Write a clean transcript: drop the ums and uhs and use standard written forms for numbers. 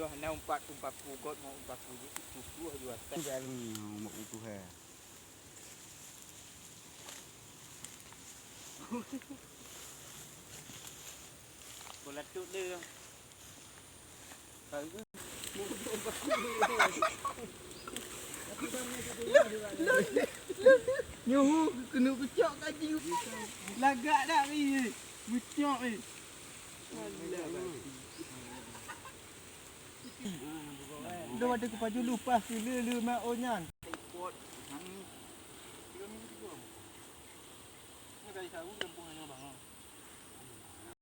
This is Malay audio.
Dulu hanya umpat pugot mau umpat pugut kuku dua set. Jalan mau itu he. Bola tu dia. Nyohu kena kecok kaji. Lagak dah ni. Kecok ni. Dah ada ke baju lupa sila lu mak onyan. Ikut hang 3 minggu juga. Ni kali tahu kampung